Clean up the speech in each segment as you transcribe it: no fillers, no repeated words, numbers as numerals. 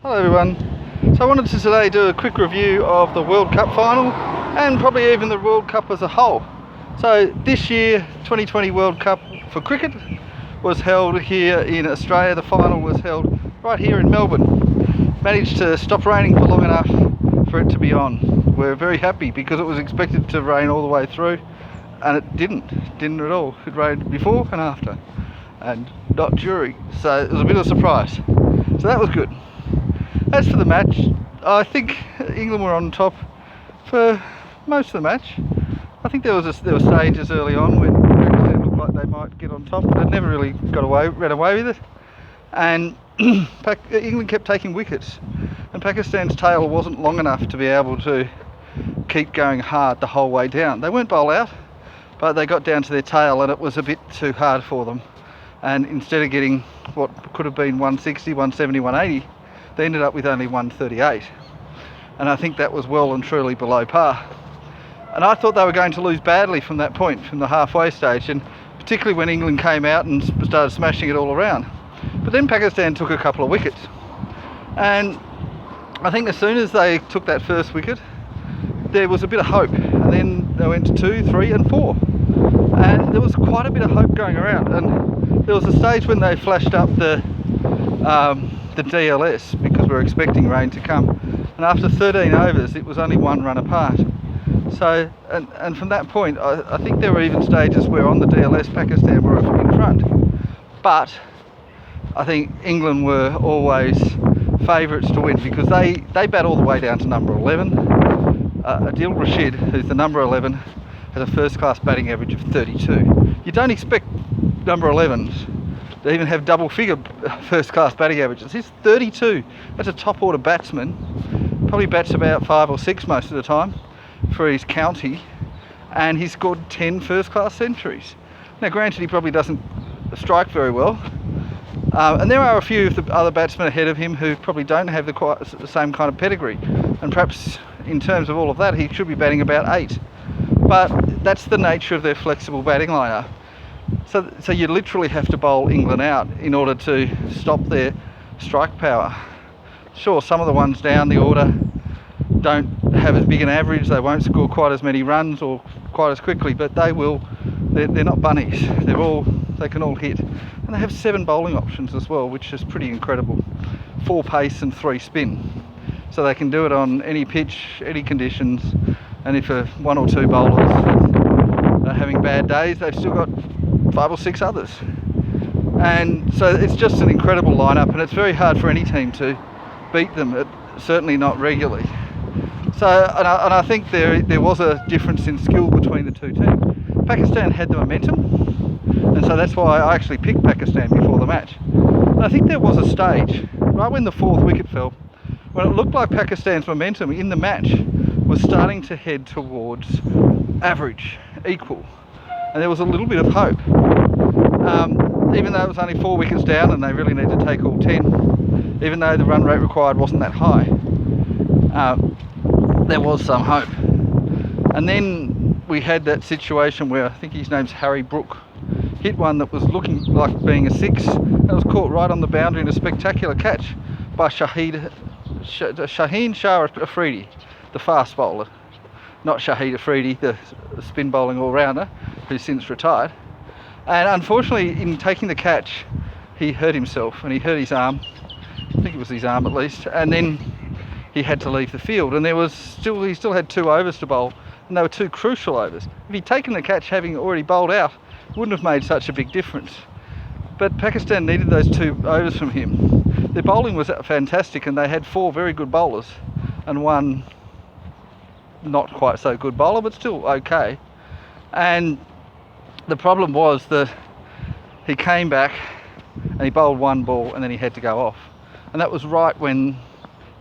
Hello everyone. So I wanted to today do a quick review of the World Cup final and probably even the World Cup as a whole. So this year 2020 World Cup for cricket was held here in Australia. The final was held right here in Melbourne. Managed to stop raining for long enough for it to be on. We're very happy because it was expected to rain all the way through and it didn't at all. It rained before and after and not during, so it was a bit of a surprise. So that was good. As for the match, I think England were on top for most of the match. I think there were stages early on when Pakistan looked like they might get on top, but it never really ran away with it. And England kept taking wickets, and Pakistan's tail wasn't long enough to be able to keep going hard the whole way down. They weren't bowl out, but they got down to their tail, and it was a bit too hard for them. And instead of getting what could have been 160, 170, 180, they ended up with only 138, and I think that was well and truly below par. And I thought they were going to lose badly from that point, from the halfway stage, and particularly when England came out and started smashing it all around. But then Pakistan took a couple of wickets, and I think as soon as they took that first wicket, there was a bit of hope, and then they went to 2, 3 and 4, and there was quite a bit of hope going around. And there was a stage when they flashed up the DLS because we were expecting rain to come, and after 13 overs it was only one run apart. So and from that point I think there were even stages where on the DLS Pakistan were in front, but I think England were always favourites to win because they bat all the way down to number 11. Adil Rashid, who's the number 11, has a first class batting average of 32. You don't expect number 11s to even have double figure first class batting averages. He's 32. That's a top order batsman. Probably bats about 5 or 6 most of the time for his county, and he's scored 10 first class centuries. Now granted, he probably doesn't strike very well, and there are a few of the other batsmen ahead of him who probably don't have the same kind of pedigree, and perhaps in terms of all of that he should be batting about 8, but that's the nature of their flexible batting lineup. So you literally have to bowl England out in order to stop their strike power. Sure, some of the ones down the order don't have as big an average, they won't score quite as many runs or quite as quickly, but they're not bunnies. They can all hit. And they have 7 bowling options as well, which is pretty incredible. 4 pace and 3 spin. So they can do it on any pitch, any conditions, and if 1 or 2 bowlers are having bad days, they've still got 5 or 6 others. And so it's just an incredible lineup, and it's very hard for any team to beat them, certainly not regularly. So and I think there was a difference in skill between the two teams. Pakistan had the momentum, and so that's why I actually picked Pakistan before the match. And I think there was a stage right when the 4th wicket fell when it looked like Pakistan's momentum in the match was starting to head towards average, equal, and there was a little bit of hope. Even though it was only 4 wickets down and they really needed to take all 10, even though the run rate required wasn't that high, there was some hope. And then we had that situation where I think his name's Harry Brook hit one that was looking like being a 6, and it was caught right on the boundary in a spectacular catch by Shaheen Shah Afridi, the fast bowler, not Shahid Afridi, the spin bowling all-rounder who's since retired. And unfortunately, in taking the catch, he hurt himself and he hurt his arm. I think it was his arm at least. And then he had to leave the field. And he still had 2 overs to bowl, and they were 2 crucial overs. If he'd taken the catch having already bowled out, it wouldn't have made such a big difference. But Pakistan needed those 2 overs from him. Their bowling was fantastic, and they had 4 very good bowlers and 1 not quite so good bowler, but still okay. And the problem was that he came back and he bowled 1 ball and then he had to go off, and that was right when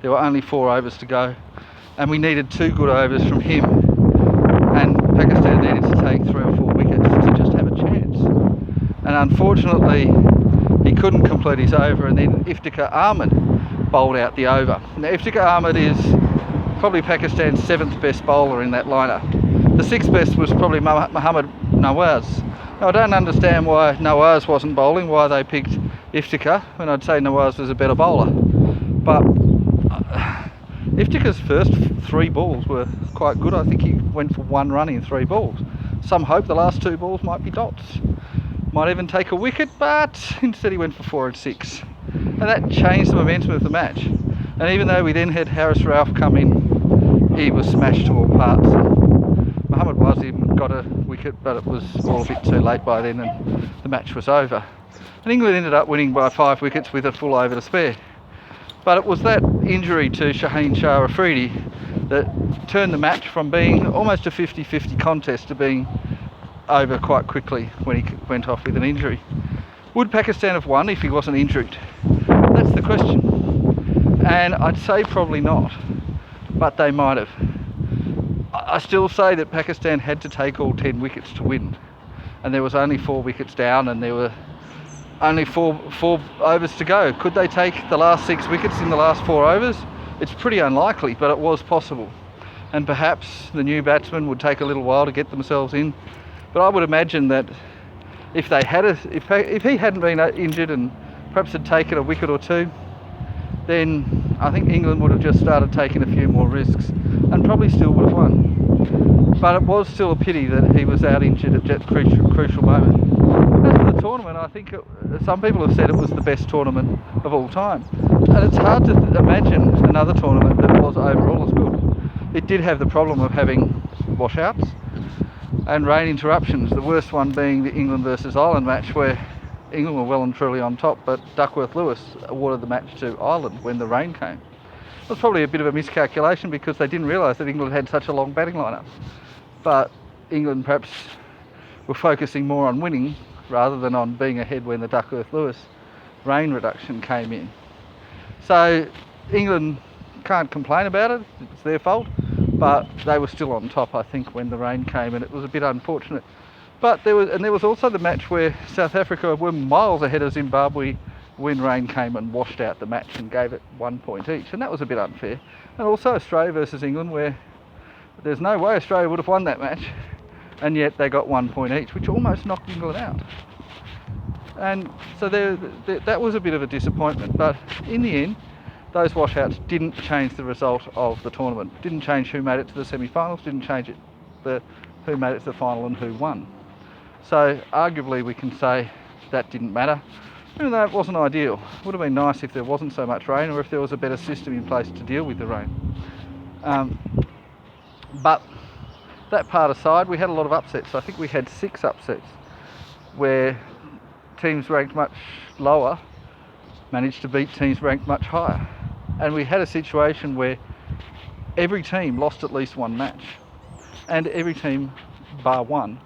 there were only 4 overs to go, and we needed 2 good overs from him, and Pakistan needed to take 3 or 4 wickets to just have a chance. And unfortunately he couldn't complete his over, and then Iftikhar Ahmed bowled out the over. Now Iftikhar Ahmed is probably Pakistan's 7th best bowler in that lineup. The 6th best was probably Mohammad Nawaz. Now I don't understand why Nawaz wasn't bowling, why they picked Iftikhar, when I'd say Nawaz was a better bowler. But Iftika's first 3 balls were quite good. I think he went for 1 run in 3 balls. Some hope the last 2 balls might be dots. Might even take a wicket, but instead he went for 4 and 6. And that changed the momentum of the match. And even though we then had Harris Ralph come in, he was smashed to all parts. Mohammad Wazim got a wicket, but it was all a bit too late by then and the match was over. And England ended up winning by 5 wickets with a full over to spare. But it was that injury to Shaheen Shah Afridi that turned the match from being almost a 50-50 contest to being over quite quickly when he went off with an injury. Would Pakistan have won if he wasn't injured? That's the question. And I'd say probably not, but they might have. I still say that Pakistan had to take all 10 wickets to win, and there was only 4 wickets down and there were only four overs to go. Could they take the last 6 wickets in the last 4 overs? It's pretty unlikely, but it was possible. And perhaps the new batsmen would take a little while to get themselves in. But I would imagine that if they had if he hadn't been injured and perhaps had taken a wicket or 2, then I think England would have just started taking a few more risks and probably still would have won. But it was still a pity that he was out injured at that crucial moment. As for the tournament, I think some people have said it was the best tournament of all time. And it's hard to imagine another tournament that was overall as good. It did have the problem of having washouts and rain interruptions, the worst one being the England versus Ireland match where England were well and truly on top, but Duckworth-Lewis awarded the match to Ireland when the rain came. It was probably a bit of a miscalculation because they didn't realise that England had such a long batting lineup. But England perhaps were focusing more on winning rather than on being ahead when the Duckworth-Lewis rain reduction came in. So England can't complain about it, it's their fault, but they were still on top, I think, when the rain came, and it was a bit unfortunate. But there was also the match where South Africa were miles ahead of Zimbabwe when rain came and washed out the match and gave it 1 point each, and that was a bit unfair. And also Australia versus England, where there's no way Australia would have won that match, and yet they got 1 point each, which almost knocked England out. And so that was a bit of a disappointment, but in the end those washouts didn't change the result of the tournament. Didn't change who made it to the semi-finals, didn't change who made it to the final and who won. So arguably we can say that didn't matter, even though it wasn't ideal. It would have been nice if there wasn't so much rain, or if there was a better system in place to deal with the rain. But that part aside, we had a lot of upsets. I think we had 6 upsets where teams ranked much lower managed to beat teams ranked much higher. And we had a situation where every team lost at least 1 match, and every team bar one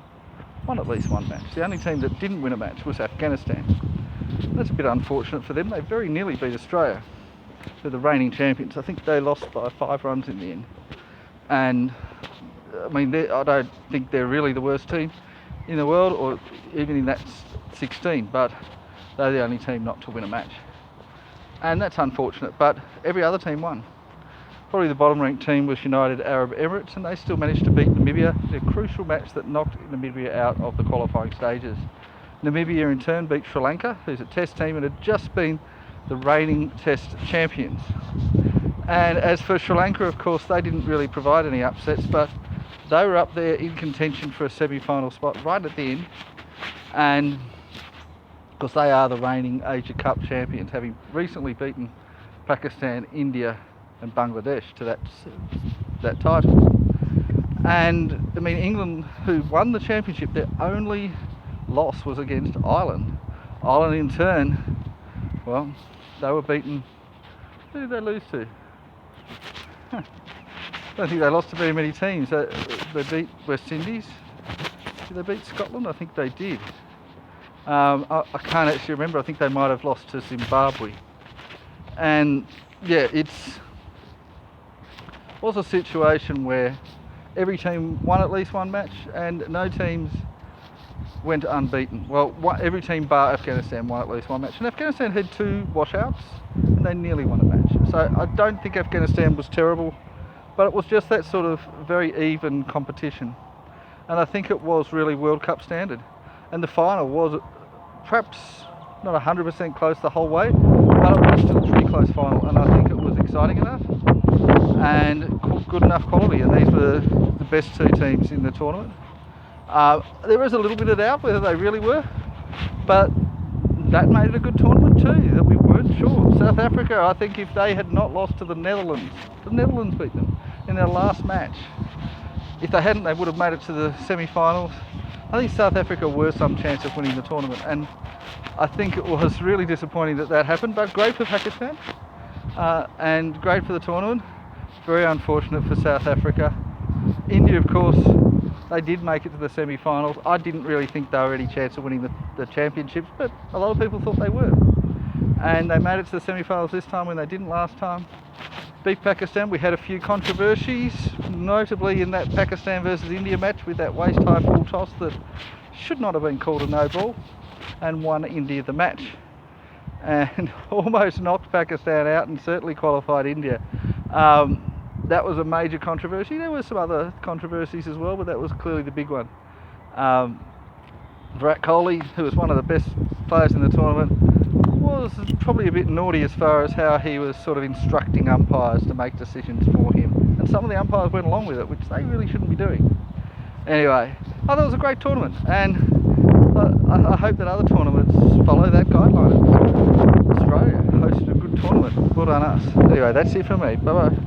won at least 1 match. The only team that didn't win a match was Afghanistan. That's a bit unfortunate for them. They very nearly beat Australia, who are the reigning champions. I think they lost by 5 runs in the end. And I mean, I don't think they're really the worst team in the world, or even in that 16, but they're the only team not to win a match. And that's unfortunate, but every other team won. Probably the bottom ranked team was United Arab Emirates, and they still managed to beat Namibia in a crucial match that knocked Namibia out of the qualifying stages. Namibia in turn beat Sri Lanka, who's a test team and had just been the reigning test champions. And as for Sri Lanka, of course, they didn't really provide any upsets, but they were up there in contention for a semi-final spot right at the end. And because they are the reigning Asia Cup champions, having recently beaten Pakistan, India and Bangladesh to that title. And I mean, England, who won the championship, their only loss was against Ireland. Ireland in turn, well, they were beaten. Who did they lose to? I don't think they lost to very many teams. They beat West Indies. Did they beat Scotland? I think they did. I can't actually remember. I think they might have lost to Zimbabwe. And yeah, it was a situation where every team won at least 1 match and no teams went unbeaten. Well, every team bar Afghanistan won at least 1 match, and Afghanistan had 2 washouts and they nearly won a match. So I don't think Afghanistan was terrible, but it was just that sort of very even competition, and I think it was really World Cup standard. And the final was perhaps not 100% close the whole way, but it was still a pretty close final, and I think it was exciting enough. and good enough quality, and these were the best two teams in the tournament. There was a little bit of doubt whether they really were, but that made it a good tournament too, that we weren't sure. South Africa, I think if they had not lost to the Netherlands beat them in their last match. If they hadn't, they would have made it to the semi-finals. I think South Africa were some chance of winning the tournament, and I think it was really disappointing that happened, but great for Pakistan and great for the tournament. Very unfortunate for South Africa. India, of course, they did make it to the semi-finals. I didn't really think they were any chance of winning the championships, but a lot of people thought they were. And they made it to the semi-finals this time when they didn't last time. Beat Pakistan. We had a few controversies, notably in that Pakistan versus India match with that waist-high full toss that should not have been called a no ball, and won India the match. And almost knocked Pakistan out and certainly qualified India. That was a major controversy. There were some other controversies as well, but that was clearly the big one. Virat Kohli, who was one of the best players in the tournament, was probably a bit naughty as far as how he was sort of instructing umpires to make decisions for him. And some of the umpires went along with it, which they really shouldn't be doing. Anyway, I thought it was a great tournament, and I hope that other tournaments follow that guideline. Australia hosted a good tournament. Well done us. Anyway, that's it for me. Bye bye.